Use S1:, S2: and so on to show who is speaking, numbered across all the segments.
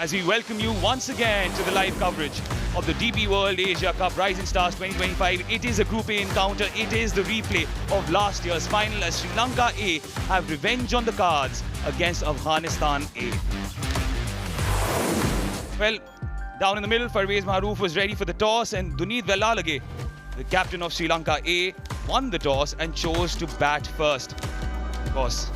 S1: as we welcome you once again to the live coverage of the DP World Asia Cup Rising Stars 2025. It is a Group A encounter. It is the replay of last year's final as Sri Lanka A have revenge on the cards against Afghanistan A. Well, down in the middle, Parvez Maroof was ready for the toss, and Duneet Vellalage, the captain of Sri Lanka A, won the toss and chose to bat first. Of course,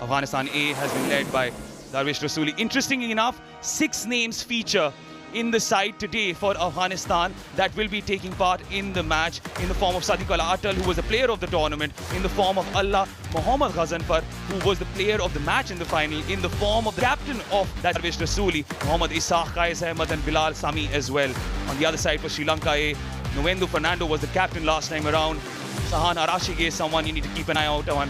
S1: Afghanistan A has been led by Darvish Rasuli. Interestingly enough, 6 names feature in the side today for Afghanistan that will be taking part in the match, in the form of Sadiq Al Atal, who was a player of the tournament, in the form of Allah Mohammad Ghazanfar, who was the player of the match in the final, in the form of the captain of Darvish Rasuli, Mohammad Ishaq, Qais Ahmed and Bilal Sami as well. On the other side for Sri Lanka A, Novendu Fernando was the captain last time around. Sahan Arashige is someone you need to keep an eye out on.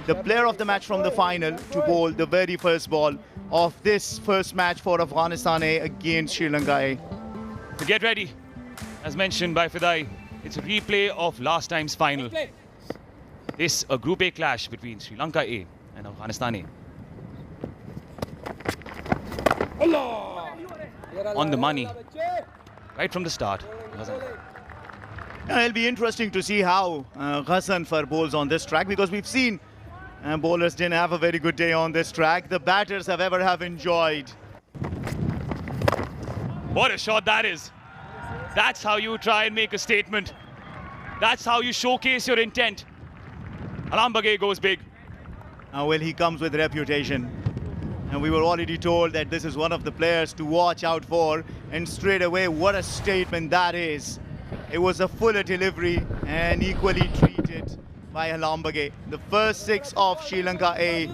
S2: The player of the match from the final to bowl the very first ball of this first match for Afghanistan A against Sri Lanka A.
S1: So get ready. As mentioned by Fidai, it's a replay of last time's final. This a Group A clash between Sri Lanka A and Afghanistan A. On the money, right from the start.
S2: It'll be interesting to see how Ghazanfar bowls on this track, because we've seen bowlers didn't have a very good day on this track. The batters have enjoyed.
S1: What a shot that is. That's how you try and make a statement. That's how you showcase your intent. Alambage goes big.
S2: Well, he comes with reputation. And we were already told that this is one of the players to watch out for. And straight away, what a statement that is. It was a fuller delivery and equally treated by Alambage. The first 6 of Sri Lanka A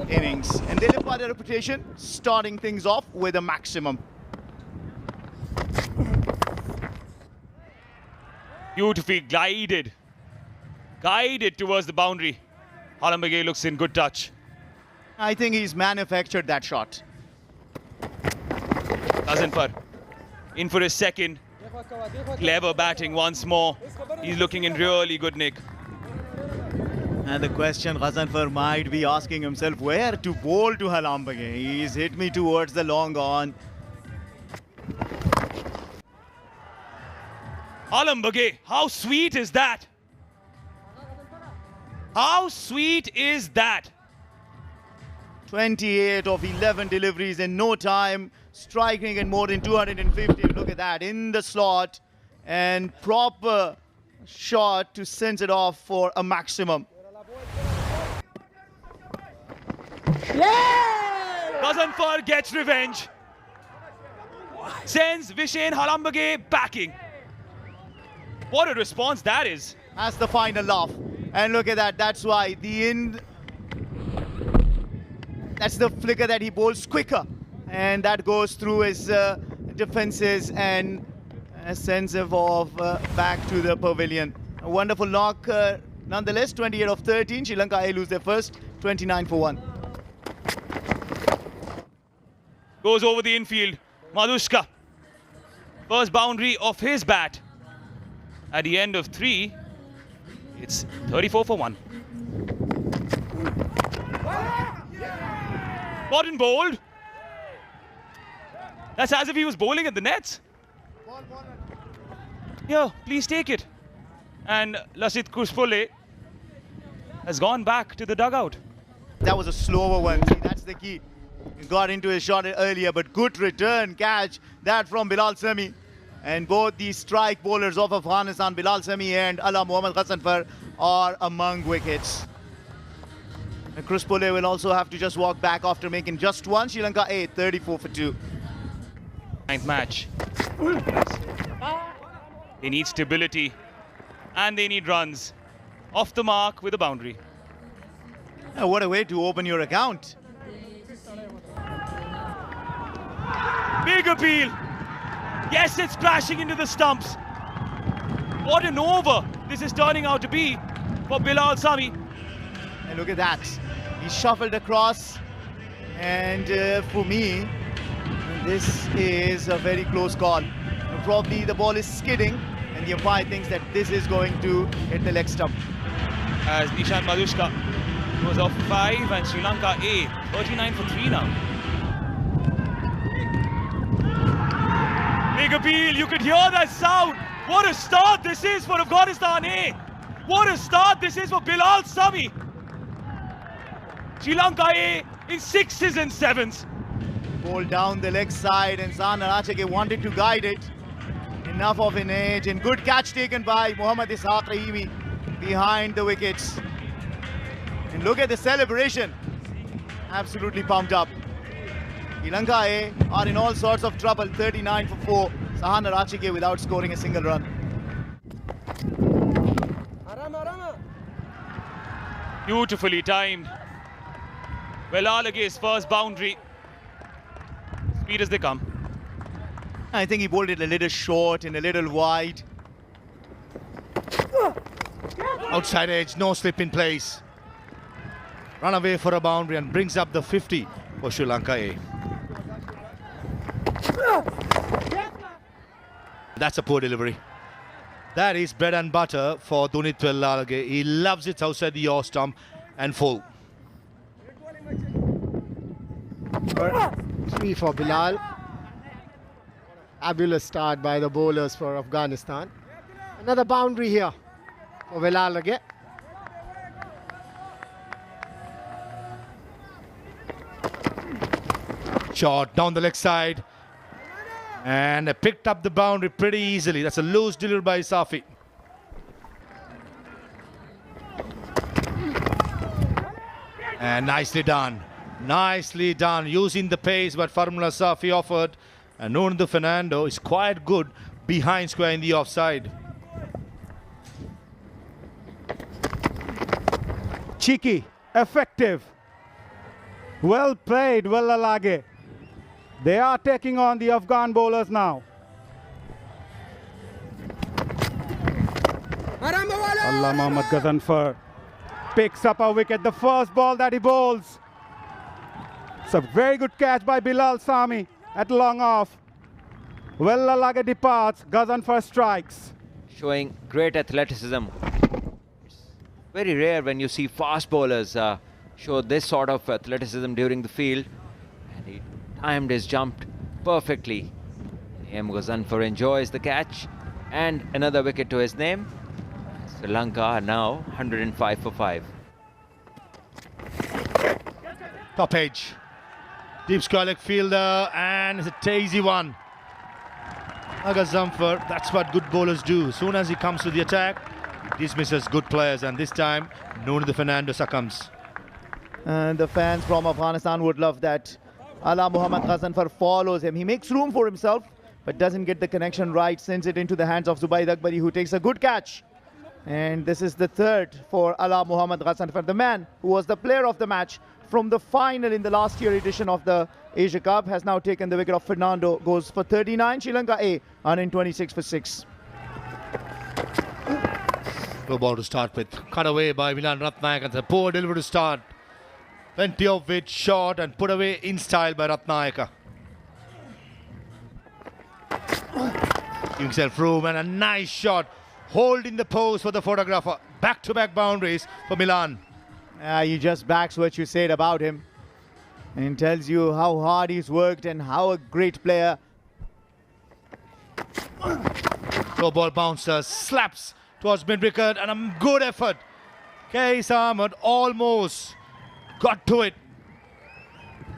S2: innings. And they live by their reputation, starting things off with a maximum.
S1: Beautifully guided towards the boundary. Alambage looks in good touch.
S2: I think he's manufactured that shot.
S1: Ghazanfar in for his second. Clever batting once more. He's looking in really good nick.
S2: And the question Ghazanfar might be asking himself, where to bowl to Alambage? He's hit me towards the long on.
S1: Alambage, how sweet is that? How sweet is that?
S2: 28 of 11 deliveries in no time, striking at more than 250. Look at that, in the slot, and proper shot to send it off for a maximum.
S1: Yeah! Ghazanfar gets revenge. Sends Vishen Alambage backing. What a response that is.
S2: That's the final laugh. And look at that, that's why the end. That's the flicker that he bowls quicker. And that goes through his defenses and sends him off back to the pavilion. A wonderful knock nonetheless, 28 of 13. Sri Lanka A lose their first, 29 for 1.
S1: Goes over the infield. Madushka. First boundary of his bat. At the end of 3, it's 34 for 1. Caught and bowled. That's as if he was bowling at the nets. Here, please take it. And Lasith Kuspole has gone back to the dugout.
S2: That was a slower one. See, that's the key. He got into his shot earlier, but good return catch that from Bilal Sami. And both the strike bowlers of Afghanistan, Bilal Sami and Allah Mohammad Ghazanfar, are among wickets. And Kuspole will also have to just walk back after making just one. Sri Lanka A, 34 for 2.
S1: 9th match. They need stability and they need runs. Off the mark with a boundary.
S2: What a way to open your account.
S1: Big appeal. Yes, it's crashing into the stumps. What an over this is turning out to be for Bilal Sami.
S2: And look at that. He shuffled across. And for me, this is a very close call. Probably the ball is skidding and the umpire thinks that this is going to hit the leg stump.
S1: As Nishan Malushka goes off 5 and Sri Lanka A 39 for 3 now. Big appeal, you could hear that sound. What a start this is for Afghanistan A. What a start this is for Bilal Sami. Sri Lanka A in 6s and 7s.
S2: Ball down the leg side and Zahan Arachage wanted to guide it. Enough of an edge and good catch taken by Mohammad Ishaq Rahimi behind the wickets. And look at the celebration. Absolutely pumped up. Sri Lanka A are in all sorts of trouble. 39 for 4. Zahan Arachage without scoring a single run.
S1: Beautifully timed. Velalage's first boundary. Speed as they come.
S2: I think he bowled it a little short and a little wide.
S3: Outside edge, no slip in place. Run away for a boundary and brings up the 50 for Sri Lanka A. That's a poor delivery. That is bread and butter for Dunith Vellalage. He loves it outside the off stump and full.
S4: 3 for Bilal. Fabulous start by the bowlers for Afghanistan. Another boundary here for Vellalage.
S3: Shot down the leg side. And picked up the boundary pretty easily. That's a loose delivery by Safi. And nicely done. Nicely done. Using the pace what Formula Safi offered. And Nuno Fernando is quite good behind square in the offside.
S5: Cheeky, effective. Well played, Vellalage. They are taking on the Afghan bowlers now. Allah Mohammad Ghazanfar picks up a wicket, the first ball that he bowls. It's a very good catch by Bilal Sami at long off. Vellalage departs, Ghazanfar strikes.
S6: Showing great athleticism. It's very rare when you see fast bowlers show this sort of athleticism during the field. And he timed his jump perfectly. M. Ghazanfar enjoys the catch and another wicket to his name. Sri Lanka are now 105 for 5.
S3: Top edge. Deep square leg fielder and it's a easy one. Ghazanfar, that's what good bowlers do. As soon as he comes to the attack, dismisses good players, and this time Nuno Fernando succumbs.
S2: And the fans from Afghanistan would love that. Allah Muhammad Ghazanfar follows him. He makes room for himself, but doesn't get the connection right. Sends it into the hands of Zubaid Akbari, who takes a good catch. And this is the third for Allah Muhammad Ghazanfar, the man who was the player of the match from the final in the last year edition of the Asia Cup, has now taken the wicket of Fernando. Goes for 39. Sri Lanka A 126 for 6.
S3: Low ball to start with. Cut away by Milan Ratnaik. It's a poor delivery to start. Plenty of weight, shot and put away in style by Ratnaika. Giving himself room and a nice shot. Holding the pose for the photographer. Back-to-back boundaries for Milan.
S2: He just backs what you said about him and tells you how hard he's worked and how a great player.
S3: Low ball bouncer slaps towards mid-wicket and a good effort. Qais Ahmed almost got to it.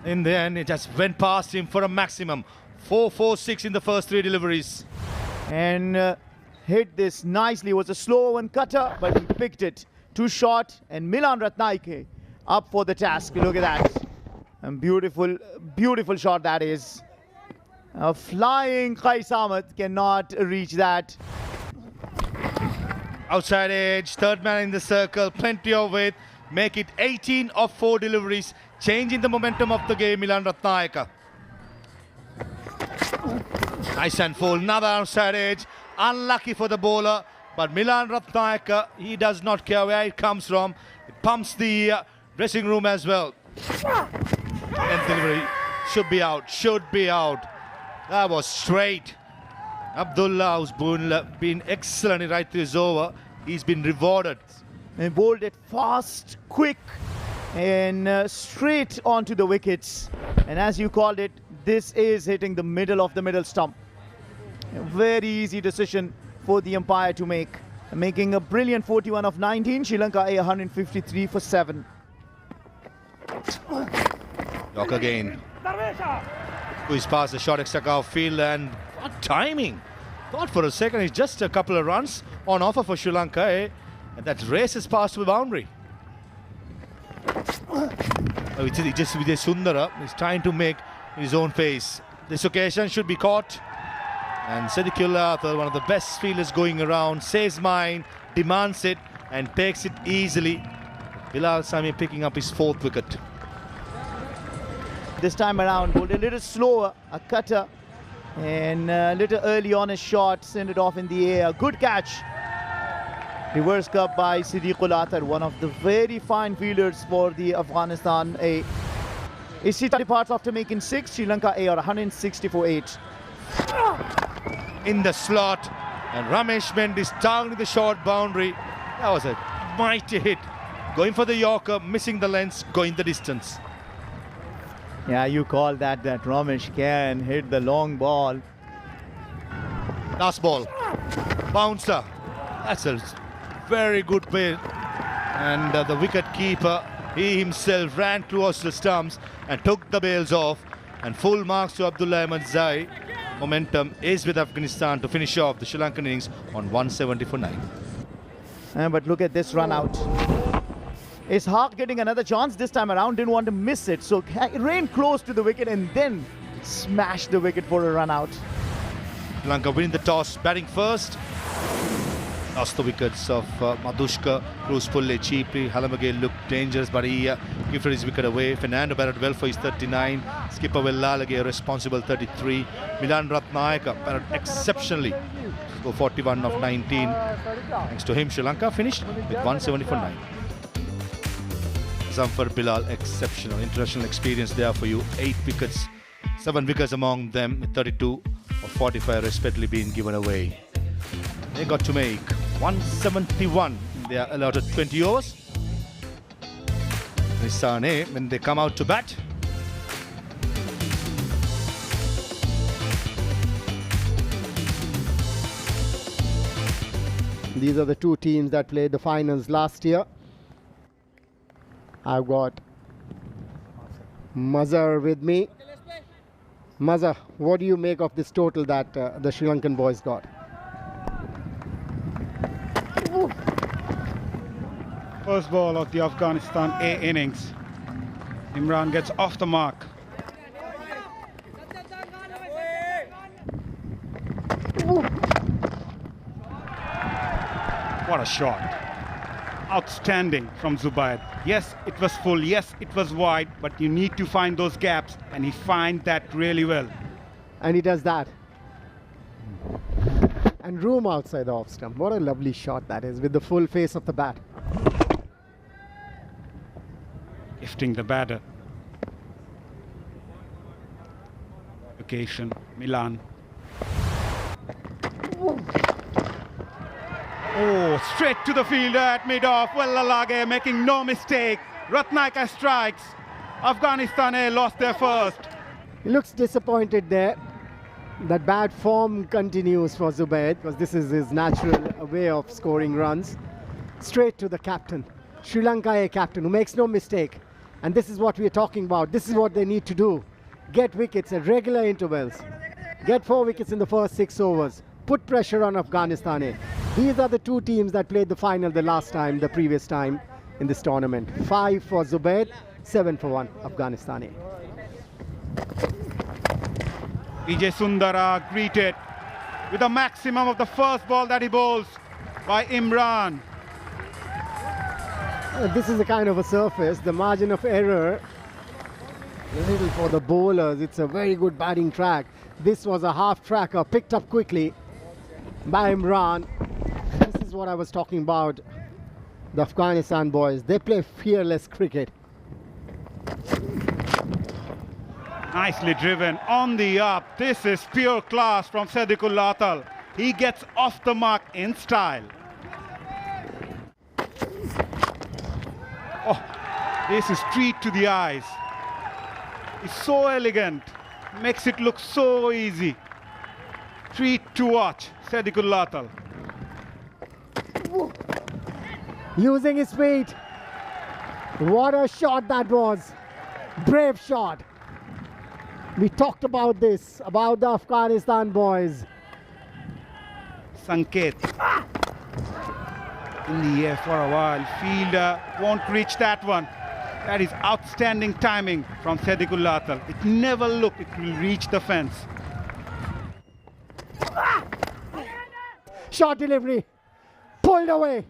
S3: In the end, it just went past him for a maximum. 4-4-6 in the first 3 deliveries.
S2: And hit this nicely. It was a slow one cutter, but he picked it. Too short, and Milan Ratnaike up for the task. Look at that. And beautiful, beautiful shot that is. A flying Qais Ahmed cannot reach that.
S3: Outside edge, third man in the circle, plenty of weight. Make it 18 of 4 deliveries, changing the momentum of the game, Milan Ratnaika. Nice and full, another outside edge. Unlucky for the bowler, but Milan Ratnaika, he does not care where it comes from. It pumps the dressing room as well. And delivery should be out. That was straight. Abdullah, who's been excellent right through his over, he's been rewarded.
S2: And bowled it fast, quick, and straight onto the wickets. And as you called it, this is hitting the middle of the middle stump. A very easy decision for the umpire to make. Making a brilliant 41 of 19, Sri Lanka A 153 for 7.
S3: York again. Who's past the short extra cover field, and what timing! Thought for a second it's just a couple of runs on offer for Sri Lanka, eh? And that race is past the boundary. It's just Vijay Sundara. He's trying to make his own pace. This occasion should be caught. And Siddiqullah, one of the best fielders going around, saves mine, demands it, and takes it easily. Bilal Sami picking up his 4th wicket.
S2: This time around, bowled a little slower, a cutter, and a little early on his shot, sent it off in the air. Good catch. Reverse cut by Siddiqullah, one of the very fine fielders for the Afghanistan A. He departs after making 6. Sri Lanka A are 160 for 8.
S3: In the slot, and Ramesh Mendes targeting the short boundary. That was a mighty hit. Going for the Yorker, missing the lens, going the distance.
S2: Yeah, you call that Ramesh can hit the long ball.
S3: Last ball, bouncer. That's a very good play. And the wicket keeper, he himself ran towards the stumps and took the bails off. And full marks to Abdullah Ahmed Zai. Momentum is with Afghanistan to finish off the Sri Lankan innings on 170 for 9.
S2: But look at this run out. Ishaq getting another chance this time around, didn't want to miss it, so ran close to the wicket and then smashed the wicket for a run out.
S3: Sri Lanka winning the toss, batting first. Lost the wickets of Madhushka, Cruz Pulle cheaply. Halamage looked dangerous, but he gifted his wicket away. Fernando batted well for his 39. Skipper Vellalage, responsible 33. Milan Ratnayaka batted exceptionally. Go 41 of 19. Thanks to him, Sri Lanka finished with 170 for 9. Zamfar Bilal, exceptional international experience there for you. 8 wickets, 7 wickets among them, with 32 or 45 respectively being given away. They got to make 171. They are allotted 20 overs. Nisane, when they come out to bat,
S4: These are the two teams that played the finals last year. I've got Mazhar with me. Mazhar, what do you make of this total that the Sri Lankan boys got?
S5: First ball of the Afghanistan A innings. Imran gets off the mark. What a shot. Outstanding from Zubair. Yes, it was full. Yes, it was wide. But you need to find those gaps. And he finds that really well.
S4: And he does that. And room outside the off stump. What a lovely shot that is with the full face of the bat.
S5: Gifting the batter. Location, Milan. Oh, straight to the fielder at mid-off. Vellalage making no mistake. Ratnayaka strikes. Afghanistan A lost their first.
S4: He looks disappointed there. That bad form continues for Zubair because this is his natural way of scoring runs. Straight to the captain. Sri Lanka A captain who makes no mistake. And this is what we're talking about. This is what they need to do. Get wickets at regular intervals. Get 4 wickets in the first 6 overs. Put pressure on Afghanistan A. These are the two teams that played the final the previous time in this tournament. 5 for Zubair, 7 for 1 Afghanistan A.
S5: Vijay Sundara greeted with a maximum of the first ball that he bowls by Imran.
S4: This is a kind of a surface. The margin of error, a little for the bowlers. It's a very good batting track. This was a half tracker picked up quickly by Imran. This is what I was talking about. The Afghanistan boys, they play fearless cricket.
S5: Nicely driven on the up. This is pure class from Sadiqul Latal. He gets off the mark in style. Oh, this is treat to the eyes. It's so elegant. Makes it look so easy. Treat to watch, Sadiqul Latal.
S4: Using his feet. What a shot that was. Brave shot. We talked about this, about the Afghanistan boys.
S5: Sanket. In the air for a while. Fielder won't reach that one. That is outstanding timing from Sadiqul Latal. It never looked it will reach the fence.
S4: Short delivery. Pulled away.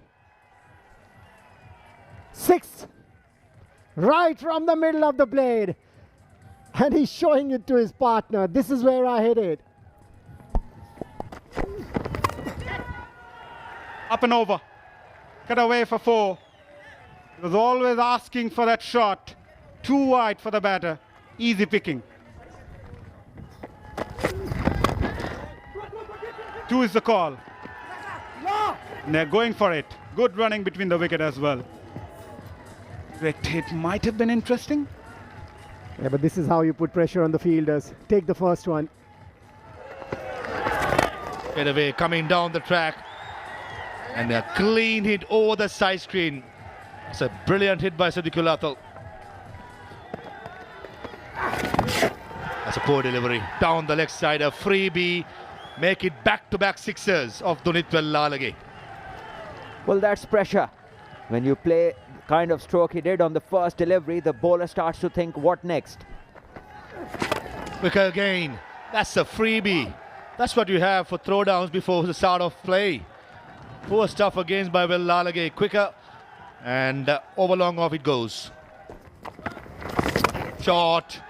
S4: 6. Right from the middle of the blade. And he's showing it to his partner. This is where I hit it.
S5: Up and over. Cut away for 4. He was always asking for that shot. Too wide for the batter. Easy picking. 2 is the call. And they're going for it. Good running between the wicket as well. That hit might have been interesting.
S4: Yeah, but this is how you put pressure on the fielders. Take the first one.
S3: Get away, coming down the track. And a clean hit over the side screen. It's a brilliant hit by Sadiqul Latal. That's a poor delivery. Down the leg side, a freebie. Make it back-to-back sixers of Dunit Vellalage.
S6: Well, that's pressure. When you play the kind of stroke he did on the first delivery, the bowler starts to think, what next?
S3: Quicker again. That's a freebie. That's what you have for throwdowns before the start of play. Poor stuff against by Vellalage. Quicker. And over long off it goes. Short.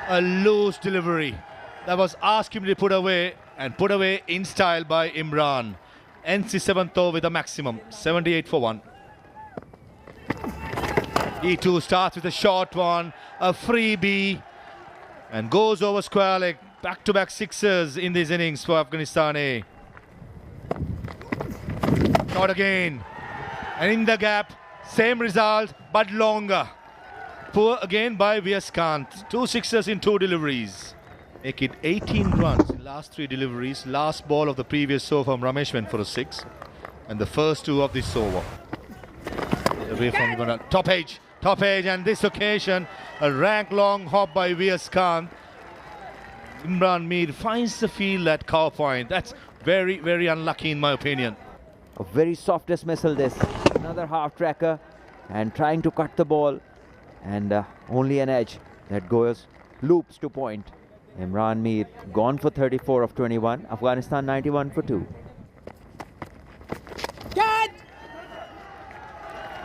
S3: A loose delivery. That was asked him to put away, and put away in style by Imran. NC 7th over with a maximum. 78 for 1. E2 starts with a short one. A freebie. And goes over square leg. Back-to-back sixers in these innings for Afghanistan A. Shot again. And in the gap. Same result, but longer. Poor again by Viaskant. 2 sixers in 2 deliveries. Make it 18 runs in last 3 deliveries. Last ball of the previous over from Ramesh went for a 6. And the first 2 of this over. Away from Imran. Top edge, and this occasion, a rank long hop by Viaskant. Imran Mir finds the field at cow point. That's very, very unlucky in my opinion.
S6: A very soft dismissal this. Another half tracker and trying to cut the ball, and only an edge that goes loops to point. Imran Mir gone for 34 of 21. Afghanistan 91 for 2.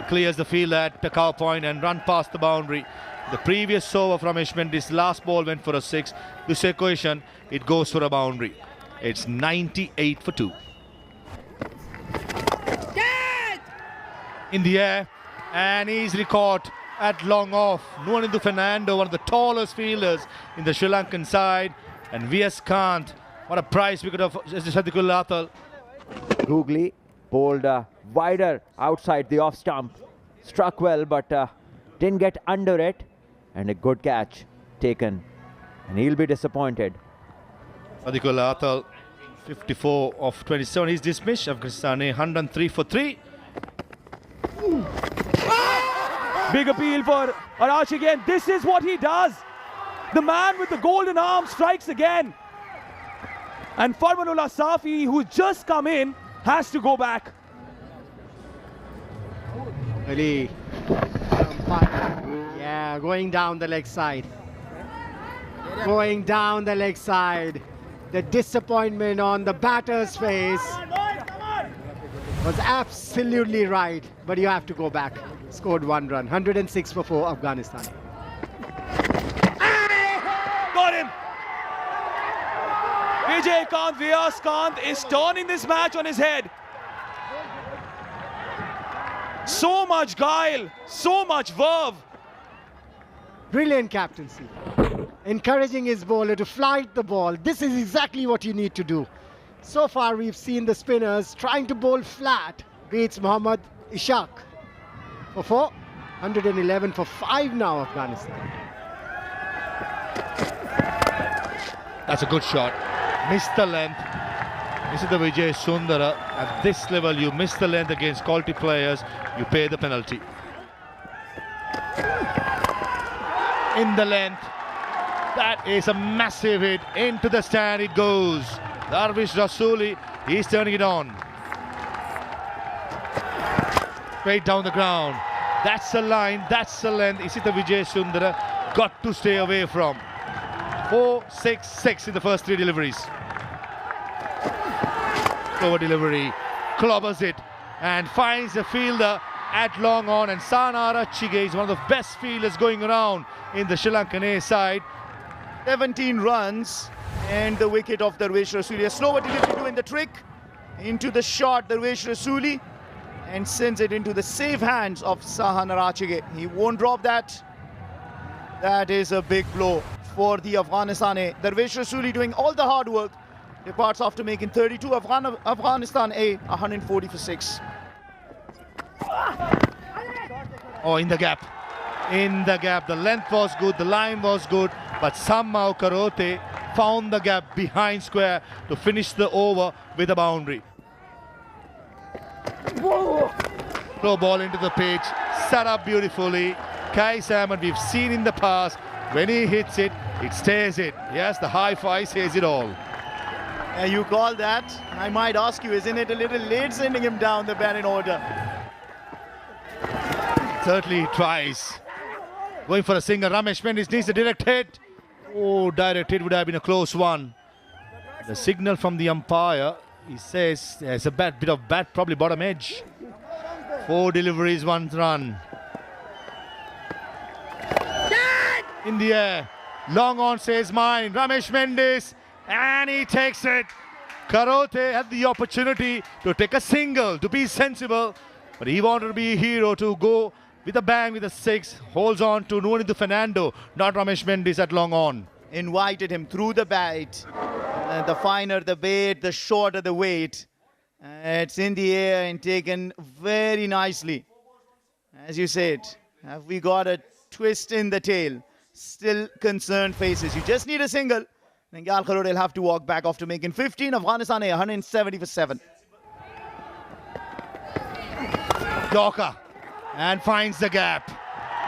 S3: Clears the field at the cow point and run past the boundary. The previous over from Ishmael, this last ball went for a 6. This equation, it goes for a boundary. It's 98 for 2. In the air, and easily caught at long off. Nuanindu Fernando, one of the tallest fielders in the Sri Lankan side, and Viaskant. What a price wicket of Sadiqul Latal.
S6: Googly bowled wider outside the off stump. Struck well, but didn't get under it. And a good catch taken. And he'll be disappointed.
S3: Sadiqul Latal, 54 of 27. He's dismissed. Afghanistan 103 for 3.
S1: Big appeal for Arash again. This is what he does. The man with the golden arm strikes again. And Farmanullah Safi, who's just come in, has to go back.
S4: Ali. Yeah, going down the leg side. Going down the leg side. The disappointment on the batter's face was absolutely right, but you have to go back. Scored 1 run. 106 for 4, Afghanistan.
S1: Got him. Vijay Viaskant is turning this match on his head. So much guile, so much verve.
S4: Brilliant captaincy. encouraging his bowler to flight the ball. This is exactly what you need to do. So far we've seen the spinners trying to bowl flat. Beats Mohammad Ishaq for 4, 111 for 5 now Afghanistan.
S3: That's a good shot. Missed the length. This is the Vijay Sundara. At this level, you miss the length against quality players, you pay the penalty. In the length. That is a massive hit. Into the stand it goes. Darvish Rasuli, he's turning it on. Straight down the ground. That's the line, that's the length. Is it the Vijay Sundara? Got to stay away from. 4, 6, 6 in the first 3 deliveries. Slower delivery, clobbers it and finds a fielder at long on, and Sanara Chige is one of the best fielders going around in the Sri Lankan A side.
S2: 17 runs and the wicket of Darvish Rasuli. A slower delivery doing the trick. Into the shot, Darvish Rasuli, and sends it into the safe hands of Sanara Chige. He won't drop that. That is a big blow for the Afghanistan A. Darvish Rasuli doing all the hard work. Departs after making 32. Afghanistan A 140 for 6.
S3: Oh, in the gap. In the gap. The length was good, the line was good, but somehow Karote found the gap behind square to finish the over with a boundary. Throw ball into the pitch, set up beautifully. Kai Salmon, we've seen in the past, when he hits it, it stays it. Yes, the high five says it all.
S2: You call that? I might ask you, isn't it a little late sending him down the batting order?
S3: Certainly he tries. Going for a single. Ramesh Mendis needs a direct hit. Oh, direct hit would have been a close one. The signal from the umpire, he says there's a bit of bat, probably bottom edge. 4 deliveries, 1 run. In the air. Long on says mine. Ramesh Mendis. And he takes it. Karote had the opportunity to take a single, to be sensible, but he wanted to be a hero, to go with a bang with a 6. Holds on to Nuanithu Fernando, not Ramesh Mendis at long on.
S2: Invited him through the bat. The finer the bait, the shorter the weight. It's in the air and taken very nicely. As you said, have we got a twist in the tail? Still concerned faces. You just need a single. Then Gal Karote will have to walk back after making 15. Afghanistan A 170 for 7.
S3: Yorker and finds the gap.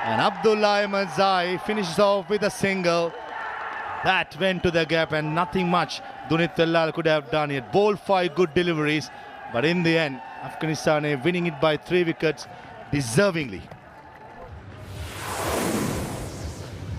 S3: And Abdullah Ahmed Zai finishes off with a single. That went to the gap and nothing much Dunit Vellal could have done it. Bowled 5 good deliveries, but in the end, Afghanistan A winning it by 3 wickets deservingly.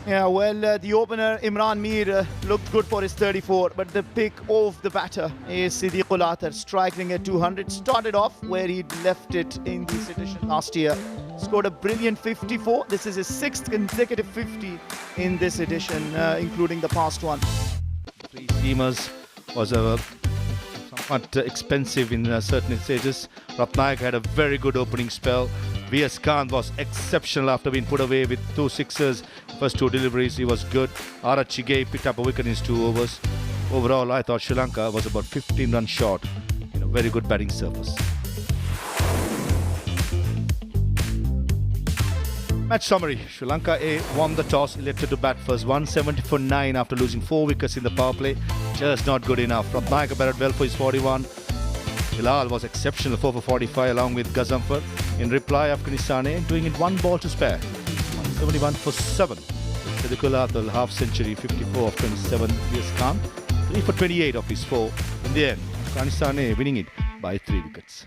S2: Yeah, well, the opener Imran Mir looked good for his 34, but the pick of the batter is Siddiqul Athar, striking at 200. Started off where he'd left it in this edition last year. Scored a brilliant 54. This is his 6th consecutive 50 in this edition, including the past one.
S3: 3 seamers was somewhat expensive in certain stages. Ratnaik had a very good opening spell. V.S. Khan was exceptional after being put away with 2 sixers. First 2 deliveries, he was good. Ara Chige picked up a wicket in his 2 overs. Overall, I thought Sri Lanka was about 15 runs short in a very good batting surface. Match summary. Sri Lanka A won the toss, elected to bat first. 170 for 9 after losing 4 wickets in the power play. Just not good enough. Ratnaik batted well for his 41. Bilal was exceptional, 4 for 45 along with Gazamfar. In reply, Afghanistan A doing it 1 ball to spare. 171 for 7. Siddiqul Athar half century, 54 of 27. V.S. Khan 3 for 28 of his 4. In the end, Afghanistan A winning it by 3 wickets.